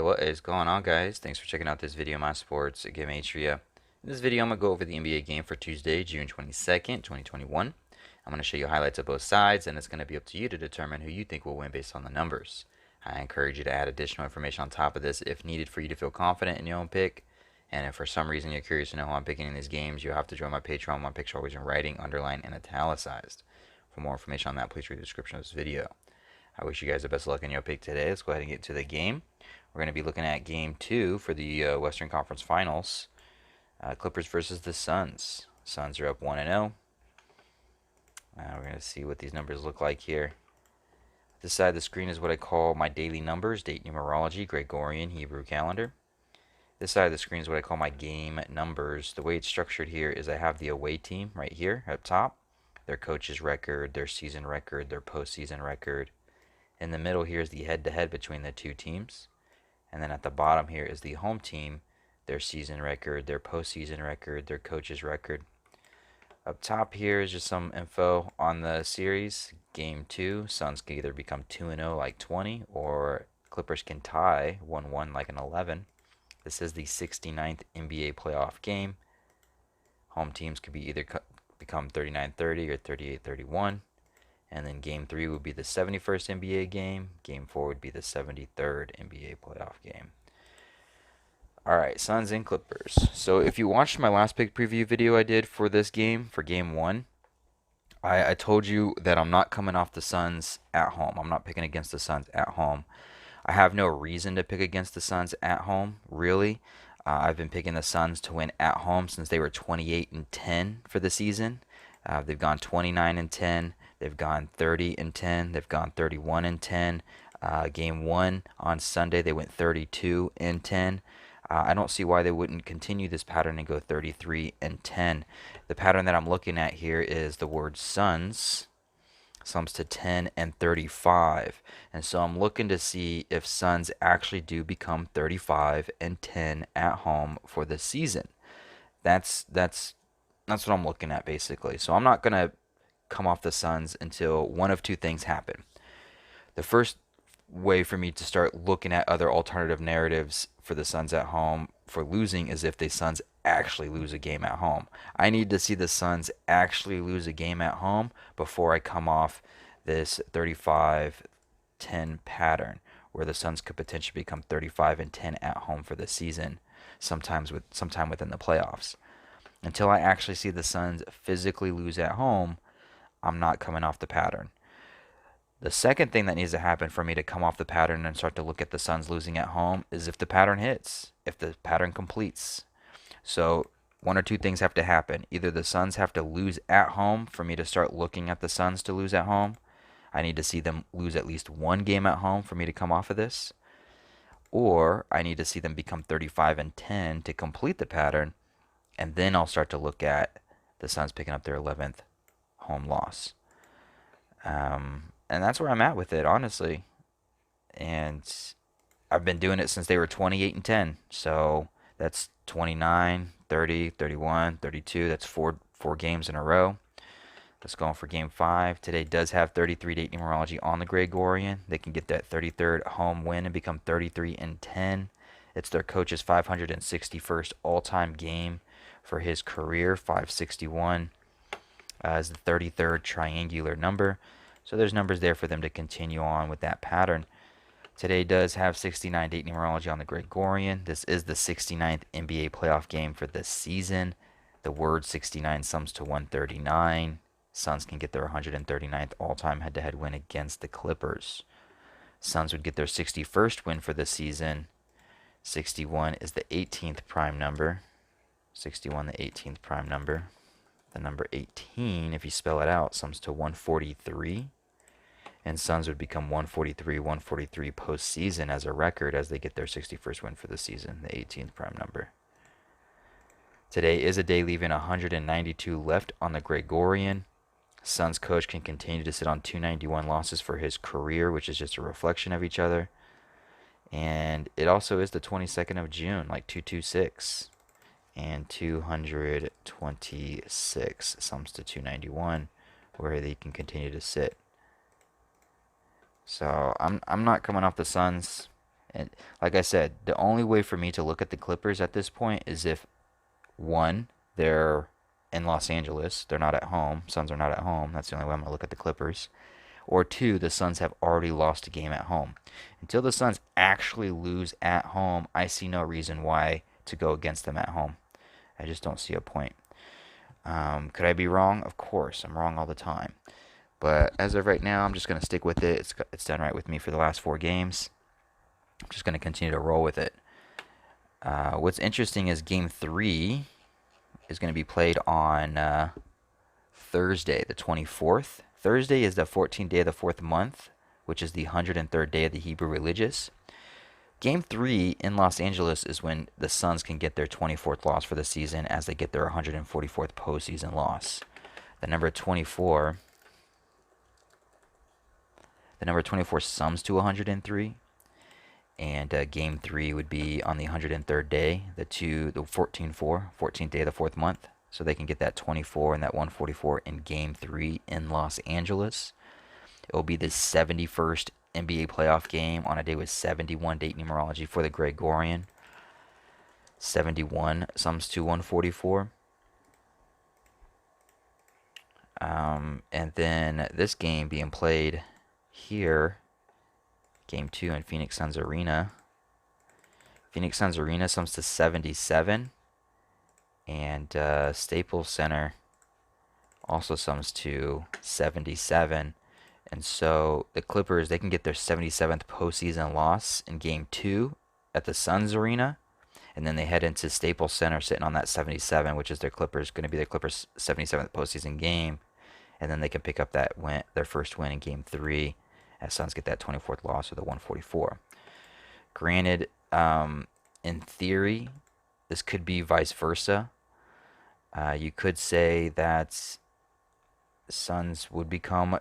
what is going on, guys? Thanks for checking out this video, My Sports Gematria. In this video, I'm going to go over the NBA game for Tuesday, June 22nd, 2021. I'm going to show you highlights of both sides, and it's going to be up to you to determine who you think will win based on the numbers. I encourage you to add additional information on top of this if needed for you to feel confident in your own pick. And if for some reason you're curious to know who I'm picking in these games, you'll have to join my Patreon. My picks are always in writing, underlined, and italicized. For more information on that, please read the description of this video. I wish you guys the best of luck in your pick today. Let's go ahead and get to the game. We're going to be looking at Game 2 for the Western Conference Finals. Clippers versus the Suns. Suns are up 1-0. We're going to see what these numbers look like here. This side of the screen is what I call my daily numbers, date numerology, Gregorian, Hebrew calendar. This side of the screen is what I call my game numbers. The way it's structured here is I have the away team right here up top. Their coach's record, their season record, their postseason record. In the middle here is the head-to-head between the two teams. And then at the bottom here is the home team, their season record, their postseason record, their coach's record. Up top here is just some info on the series. Game 2, Suns can either become 2-0 like 20, or Clippers can tie 1-1 like an 11. This is the 69th NBA playoff game. Home teams could be either become 39-30 or 38-31. And then Game 3 would be the 71st NBA game. Game 4 would be the 73rd NBA playoff game. Alright, Suns and Clippers. So if you watched my last pick preview video I did for this game, for Game 1, I told you that I'm not coming off the Suns at home. I'm not picking against the Suns at home. I have no reason to pick against the Suns at home, really. I've been picking the Suns to win at home since they were 28-10 for the season. They've gone 29-10. They've gone 30-10. They've gone 31-10. Game 1 on Sunday, they went 32-10. I don't see why they wouldn't continue this pattern and go 33-10. The pattern that I'm looking at here is the word Suns sums to 10 and 35. And so I'm looking to see if Suns actually do become 35-10 at home for the season. That's what I'm looking at, basically. So I'm not going to come off the Suns until one of two things happen. The first way for me to start looking at other alternative narratives for the Suns at home for losing is if the Suns actually lose a game at home. I need to see the Suns actually lose a game at home before I come off this 35-10 pattern, where the Suns could potentially become 35-10 at home for the season, sometime within the playoffs. Until I actually see the Suns physically lose at home, I'm not coming off the pattern. The second thing that needs to happen for me to come off the pattern and start to look at the Suns losing at home is if the pattern hits, if the pattern completes. So one or two things have to happen. Either the Suns have to lose at home for me to start looking at the Suns to lose at home. I need to see them lose at least one game at home for me to come off of this. Or I need to see them become 35-10 to complete the pattern. And then I'll start to look at the Suns picking up their 11th home loss. And that's where I'm at with it, honestly. And I've been doing it since they were 28-10. So that's 29, 30, 31, 32. That's four games in a row. Let's go on for Game 5. Today does have 33 date numerology on the Gregorian. They can get that 33rd home win and become 33-10. It's their coach's 561st all-time game for his career. 561 as the 33rd triangular number. So there's numbers there for them to continue on with that pattern. Today does have 69 date numerology on the Gregorian. This is the 69th NBA playoff game for this season. The word 69 sums to 139. Suns can get their 139th all-time head-to-head win against the Clippers. Suns would get their 61st win for the season. 61 is the 18th prime number. 61, the 18th prime number. The number 18, if you spell it out, sums to 143. And Suns would become 143 postseason as a record as they get their 61st win for the season, the 18th prime number. Today is a day leaving 192 left on the Gregorian. Suns coach can continue to sit on 291 losses for his career, which is just a reflection of each other. And it also is the 22nd of June, like 226. And 226 sums to 291, where they can continue to sit. So I'm not coming off the Suns And like I said, the only way for me to look at the Clippers at this point is if one, they're in Los Angeles, they're not at home. Suns are not at home. That's the only way I'm gonna look at the Clippers. Or two, the Suns have already lost a game at home. Until the Suns actually lose at home, I see no reason why to go against them at home. I just don't see a point. Could I be wrong? Of course, I'm wrong all the time. But as of right now, I'm just going to stick with it. It's done right with me for the last 4 games. I'm just going to continue to roll with it. What's interesting is Game 3 is going to be played on Thursday, the 24th. Thursday is the 14th day of the 4th month, which is the 103rd day of the Hebrew religious. Game 3 in Los Angeles is when the Suns can get their 24th loss for the season as they get their 144th postseason loss. The number 24 sums to 103, and Game 3 would be on the 103rd day, the 14th day of the 4th month. So they can get that 24 and that 144 in Game 3 in Los Angeles. It will be the 71st NBA playoff game on a day with 71 date numerology for the Gregorian. 71 sums to 144. And then this game being played here, Game 2 in Phoenix Suns Arena. Phoenix Suns Arena sums to 77. And Staples Center also sums to 77. And so the Clippers, they can get their 77th postseason loss in Game 2 at the Suns Arena. And then they head into Staples Center sitting on that 77, which is going to be their Clippers' 77th postseason game. And then they can pick up their first win in Game 3 as Suns get that 24th loss with a 144. Granted, in theory, this could be vice versa. You could say that Suns would become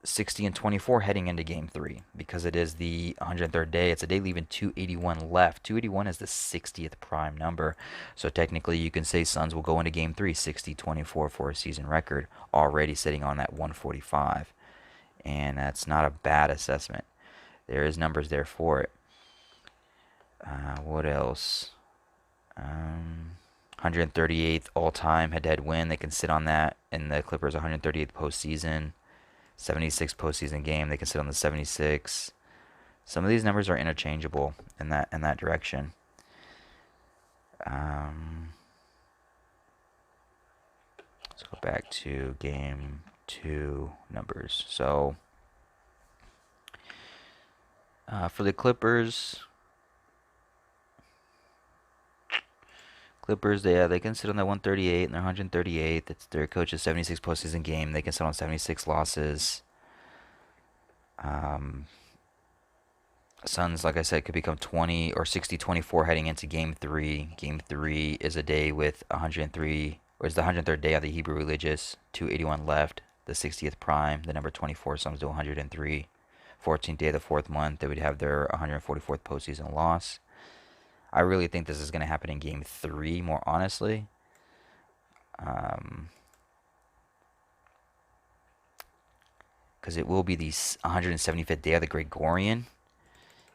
60-24 heading into Game 3 because it is the 103rd day. It's a day leaving 281 left. 281 is the 60th prime number. So technically you can say Suns will go into Game 3 60-24 for a season record, already sitting on that 145. And that's not a bad assessment. There is numbers there for it. What else? 138th all-time head-to-head win. They can sit on that in the Clippers' 138th postseason. 76th postseason game. They can sit on the 76. Some of these numbers are interchangeable in that direction. Let's go back to Game 2 numbers. So for the Clippers, they can sit on that 138 and they're 138. That's their coach's 76 postseason game. They can sit on 76 losses. Suns, like I said, could become 20 or 60-24 heading into Game 3. Game 3 is a day with 103, or is the 103rd day of the Hebrew religious. 281 left, the 60th prime. The number 24 sums to 103. 14th day of the 4th month, they would have their 144th postseason loss. I really think this is going to happen in Game 3, more honestly. Because it will be the 175th day of the Gregorian.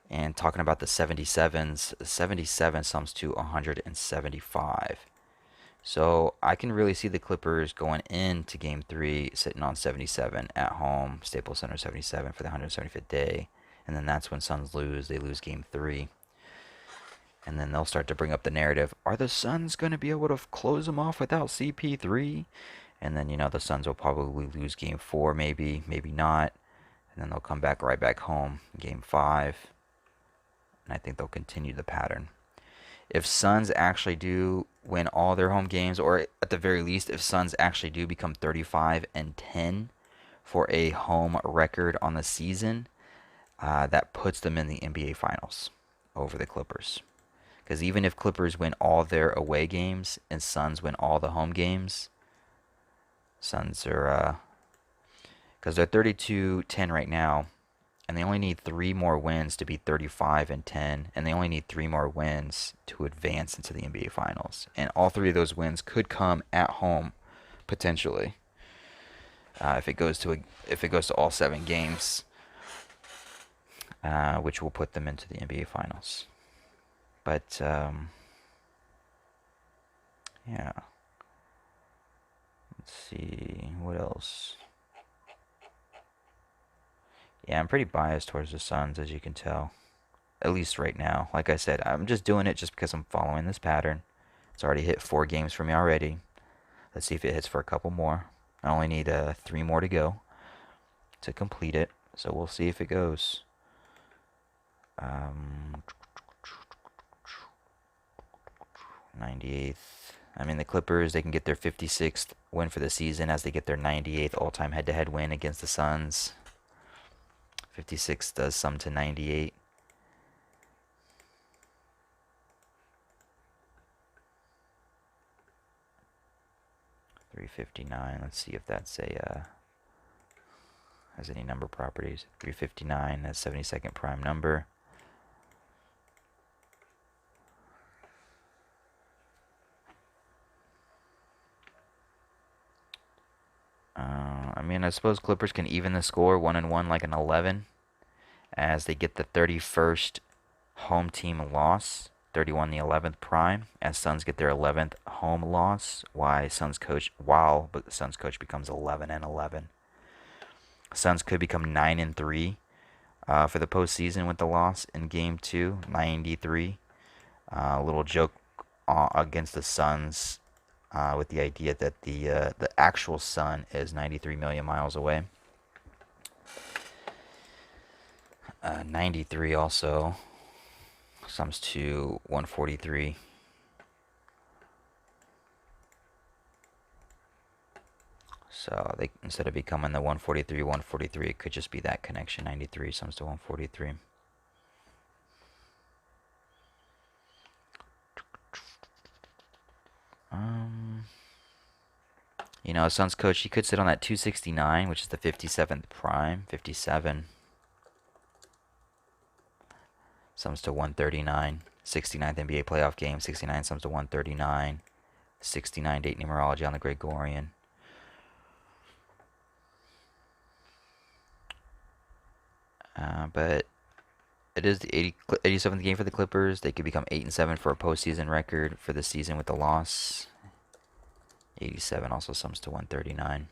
And talking about the 77s, 77 sums to 175. So I can really see the Clippers going into Game 3 sitting on 77 at home. Staples Center 77 for the 175th day. And then that's when Suns lose. They lose Game 3. And then they'll start to bring up the narrative. Are the Suns going to be able to close them off without CP3? And then, the Suns will probably lose Game 4, maybe not. And then they'll come back right back home in Game 5. And I think they'll continue the pattern. If Suns actually do win all their home games, or at the very least, if Suns actually do become 35-10 for a home record on the season, that puts them in the NBA Finals over the Clippers. Because even if Clippers win all their away games and Suns win all the home games, Suns are, because they're 32-10 right now, and they only need 3 more wins to be 35-10, and they only need 3 more wins to advance into the NBA Finals. And all 3 of those wins could come at home, potentially, if it goes to all 7 games. which will put them into the NBA Finals. But yeah, let's see what else. Yeah, I'm pretty biased towards the Suns, as you can tell. At least right now. Like I said, I'm just doing it just because I'm following this pattern. It's already hit 4 games for me already. Let's see if it hits for a couple more. I only need 3 more to go to complete it. So we'll see if it goes. 98th. I mean, the Clippers, they can get their 56th win for the season as they get their 98th all-time head-to-head win against the Suns. 56 does sum to 98. .359. Let's see if that's a has any number properties. 359. That's 72nd prime number. I mean, I suppose Clippers can even the score 1-1 like an 11, as they get the 31st home team loss. 31 the 11th prime, as Suns get their 11th home loss. While the Suns coach becomes 11-11. Suns could become 9-3 for the postseason with the loss in Game 2, 93. A little joke against the Suns with the idea that the actual sun is 93 million miles away. 93 also sums to 143. So they, instead of becoming the 143, it could just be that connection. 93 sums to 143. You know, Suns coach, he could sit on that 269, which is the 57th prime. 57 sums to 139. 69th NBA playoff game. 69 sums to 139. 69 date numerology on the Gregorian. But it is the 87th game for the Clippers. They could become 8-7 for a postseason record for the season with the loss. 87 also sums to 139.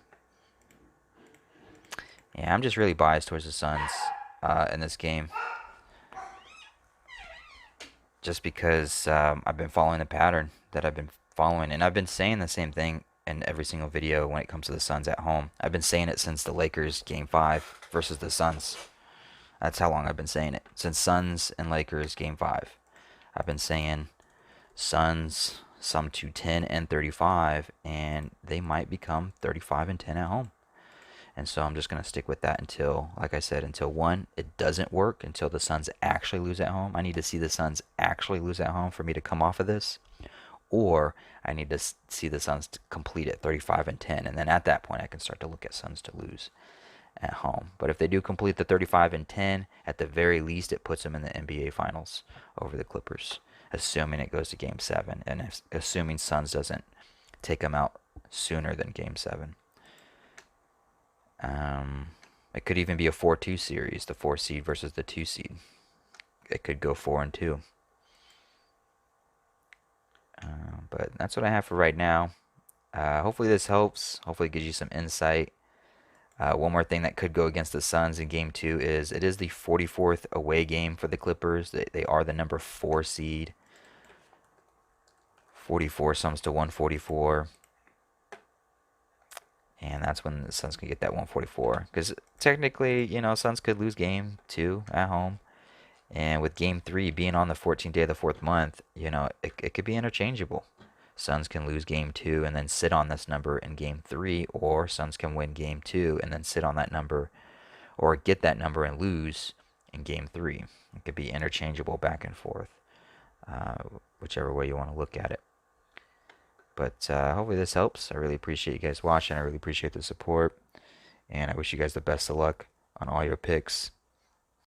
Yeah, I'm just really biased towards the Suns in this game. Just because I've been following the pattern that I've been following. And I've been saying the same thing in every single video when it comes to the Suns at home. I've been saying it since the Lakers Game 5 versus the Suns. That's how long I've been saying it. Since Suns and Lakers Game 5. I've been saying Suns sum to 10-35, and they might become 35-10 at home. And so I'm just going to stick with that until, like I said, until one, it doesn't work, until the Suns actually lose at home. I need to see the Suns actually lose at home for me to come off of this. Or I need to see the Suns complete at 35-10, and then at that point I can start to look at Suns to lose at home. But if they do complete the 35-10, at the very least it puts them in the NBA Finals over the Clippers, assuming it goes to Game 7, and assuming Suns doesn't take them out sooner than Game 7. It could even be a 4-2 series, the 4 seed versus the 2 seed. It could go 4-2. But that's what I have for right now. Hopefully this helps. Hopefully it gives you some insight. One more thing that could go against the Suns in Game 2 is it is the 44th away game for the Clippers. They are the number 4 seed. 44 sums to 144. And that's when the Suns can get that 144. Because technically, you know, Suns could lose Game 2 at home. And with Game 3 being on the 14th day of the 4th month, you know, it could be interchangeable. Suns can lose Game 2 and then sit on this number in Game 3. Or Suns can win Game 2 and then sit on that number. Or get that number and lose in Game 3. It could be interchangeable back and forth. Whichever way you want to look at it. But hopefully this helps. I really appreciate you guys watching. I really appreciate the support. And I wish you guys the best of luck on all your picks.